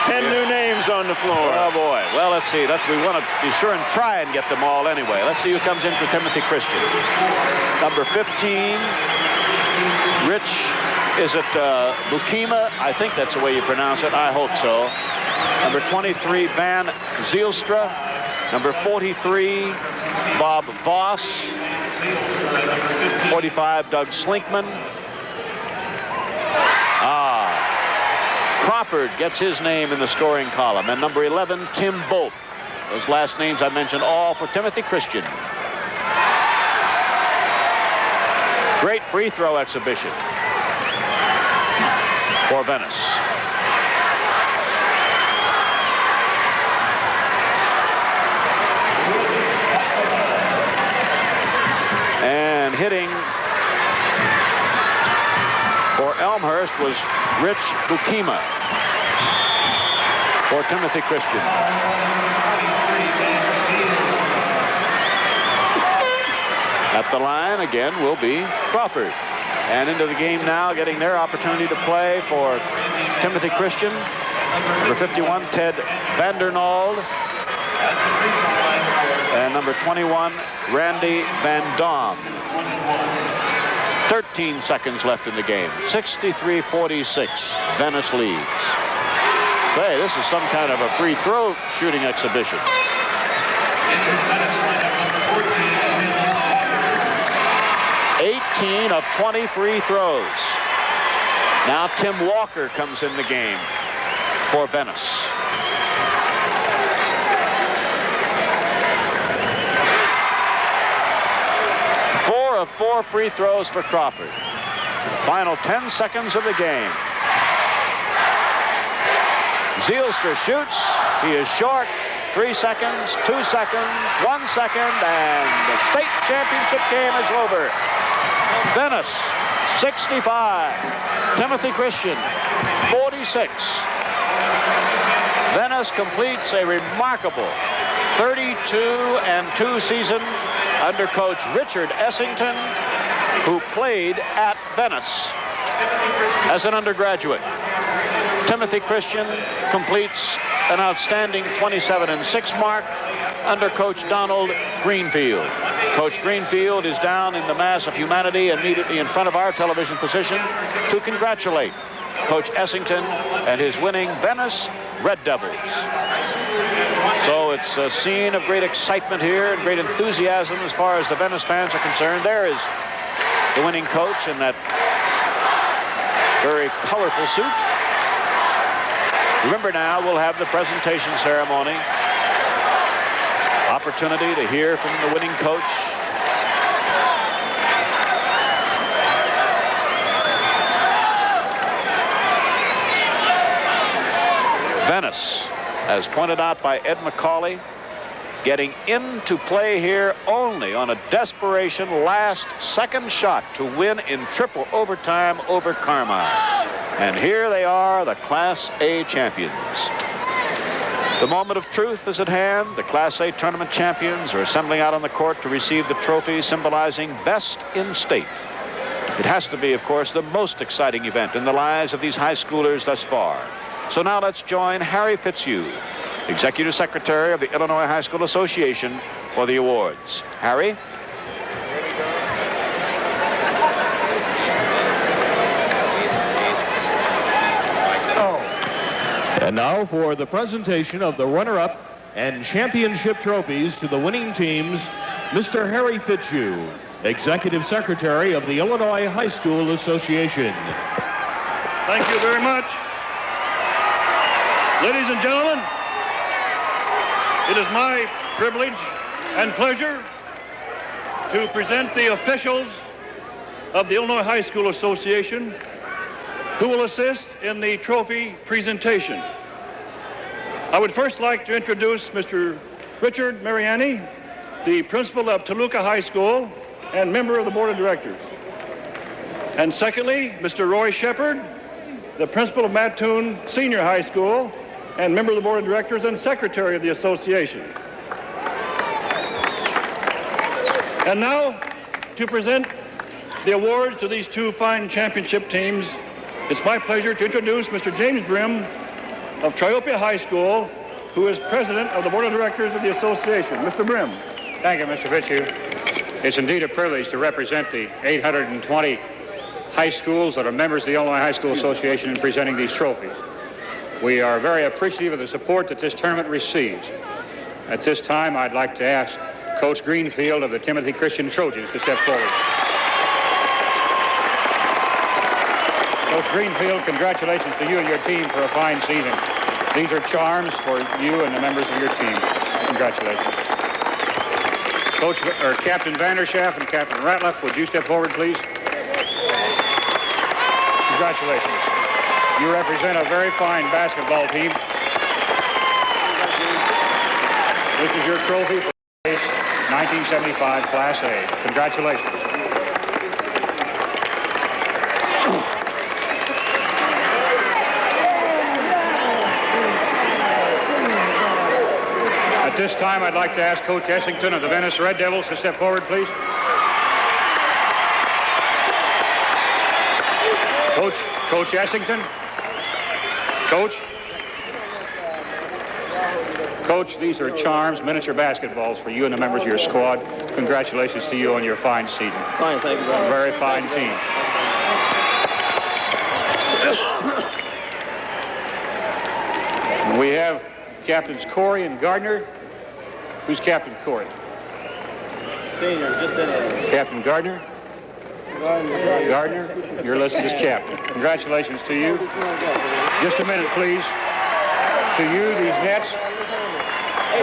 10 new names on the floor.
Oh, boy. Well, let's see. We want to be sure and try and get them all anyway. Let's see who comes in for Timothy Christian. Number 15, Rich Is it Bukima? I think that's the way you pronounce it. I hope so. Number 23, Van Zielstra. Number 43, Bob Voss. 45, Doug Slinkman. Crawford gets his name in the scoring column. And number 11, Tim Bolt. Those last names I mentioned, all for Timothy Christian. Great free throw exhibition for Venice. And hitting for Elmhurst was Rich Bukima for Timothy Christian. At the line again will be Crawford. And into the game now, getting their opportunity to play for Timothy Christian. Number 51, Ted Vandernald. And number 21, Randy Van Dam. 13 seconds left in the game. 63-46. Venice leads. Say, this is some kind of a free throw shooting exhibition. 18 of 20 free throws. Now Tim Walker comes in the game for Venice. Four of 4 free throws for Crawford. Final 10 seconds of the game. Zielstra shoots. He is short. 3 seconds, 2 seconds, 1 second, and the state championship game is over. Venice, 65. Timothy Christian, 46. Venice completes a remarkable 32-2 season under coach Richard Essington, who played at Venice as an undergraduate. Timothy Christian completes an outstanding 27-6 mark under Coach Donald Greenfield. Coach Greenfield is down in the mass of humanity immediately in front of our television position to congratulate Coach Essington and his winning Venice Red Devils. So it's a scene of great excitement here and great enthusiasm as far as the Venice fans are concerned. There is the winning coach in that very colorful suit. Remember now, we'll have the presentation ceremony. Opportunity to hear from the winning coach. Venice, as pointed out by Ed McCauley, getting into play here only on a desperation last-second shot to win in triple overtime over Carmine. And here they are, the Class A champions. The moment of truth is at hand. The Class A tournament champions are assembling out on the court to receive the trophy symbolizing best in state. It has to be, of course, the most exciting event in the lives of these high schoolers thus far. So now let's join Harry Fitzhugh, Executive Secretary of the Illinois High School Association, for the awards. Harry?
And now for the presentation of the runner-up and championship trophies to the winning teams, Mr. Harry Fitzhugh, Executive Secretary of the Illinois High School Association.
Thank you very much. Ladies and gentlemen, it is my privilege and pleasure to present the officials of the Illinois High School Association who will assist in the trophy presentation. I would first like to introduce Mr. Richard Mariani, the principal of Toluca High School and member of the board of directors. And secondly, Mr. Roy Shepard, the principal of Mattoon Senior High School and member of the board of directors and secretary of the association. And now, to present the awards to these two fine championship teams, it's my pleasure to introduce Mr. James Brim of Triopia High School, who is president of the board of directors of the association. Mr. Brim.
Thank you, Mr. Fitzhugh. It's indeed a privilege to represent the 820 high schools that are members of the Illinois High School Association in presenting these trophies. We are very appreciative of the support that this tournament receives. At this time, I'd like to ask Coach Greenfield of the Timothy Christian Trojans to step forward. Coach Greenfield, congratulations to you and your team for a fine season. These are charms for you and the members of your team. Congratulations. Captain Vanderschaff and Captain Ratliff, would you step forward, please? Congratulations. You represent a very fine basketball team. This is your trophy for 1975 Class A. Congratulations. At this time, I'd like to ask Coach Essington of the Venice Red Devils to step forward, please. Coach Essington. Coach, these are charms, miniature basketballs for you and the members of your squad. Congratulations to you on your fine season.
Fine, thank you very much.
Very fine team. We have Captains Corey and Gardner. Who's Captain Corey?
Senior, just in it.
Captain Gardner? Gardner, you're listed as captain. Congratulations to you. Just a minute, please. To you, these nets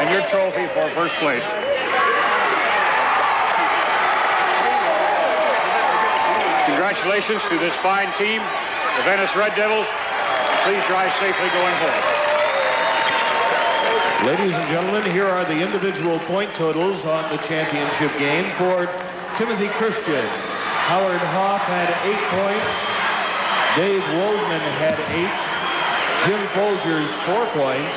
and your trophy for first place. Congratulations to this fine team, the Venice Red Devils. Please drive safely going home.
Ladies and gentlemen, here are the individual point totals on the championship game for Timothy Christian. Howard Hoff had 8 points. Dave Woldman had 8. Jim Folgers 4 points.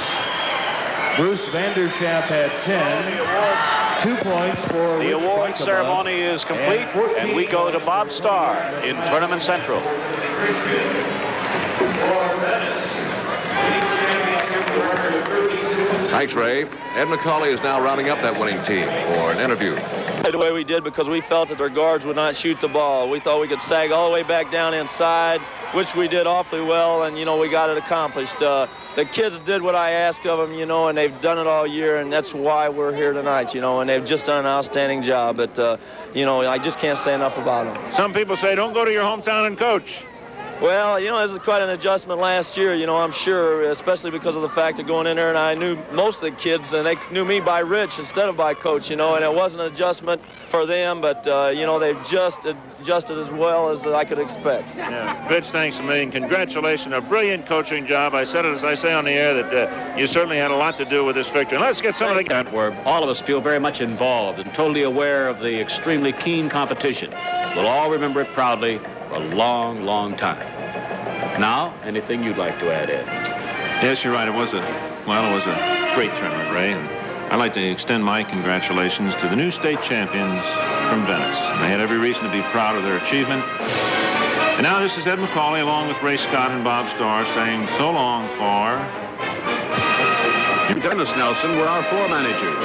Bruce Vanderschaff had 10. 2 points for
The award ceremony is complete, and we go to Bob Starr in Tournament Central.
Thanks, Ray. Ed McCauley is now rounding up that winning team for an interview.
The way we did because we felt that their guards would not shoot the ball. We thought we could sag all the way back down inside, which we did awfully well, and, we got it accomplished. The kids did what I asked of them, and they've done it all year, and that's why we're here tonight, and they've just done an outstanding job. But, I just can't say enough about them.
Some people say, don't go to your hometown and coach.
Well, this is quite an adjustment last year, I'm sure, especially because of the fact of going in there, and I knew most of the kids, and they knew me by Rich instead of by Coach, and it wasn't an adjustment for them, but, they've just adjusted as well as I could expect.
Yeah. Rich, thanks a million. Congratulations. A brilliant coaching job. I said it, as I say on the air, that you certainly had a lot to do with this victory. Let's get some of the...
Where all of us feel very much involved and totally aware of the extremely keen competition. We'll all remember it proudly for a long, long time. Now, anything you'd like to add, Ed?
Yes, you're right. It was a great tournament, Ray. And I'd like to extend my congratulations to the new state champions from Venice. They had every reason to be proud of their achievement. And now this is Ed McCauley along with Ray Scott and Bob Starr saying so long for...
Dennis Nelson were our 4 managers.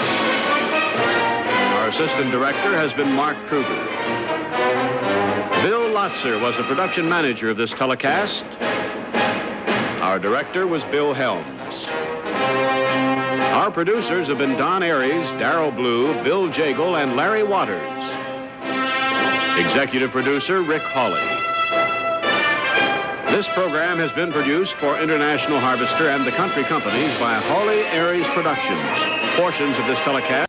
Our assistant director has been Mark Kruger. Bill Lotzer was the production manager of this telecast. Our director was Bill Helms. Our producers have been Don Aries, Darrell Blue, Bill Jagel, and Larry Waters. Executive producer Rick Hawley. This program has been produced for International Harvester and the Country Companies by Hawley Aries Productions. Portions of this telecast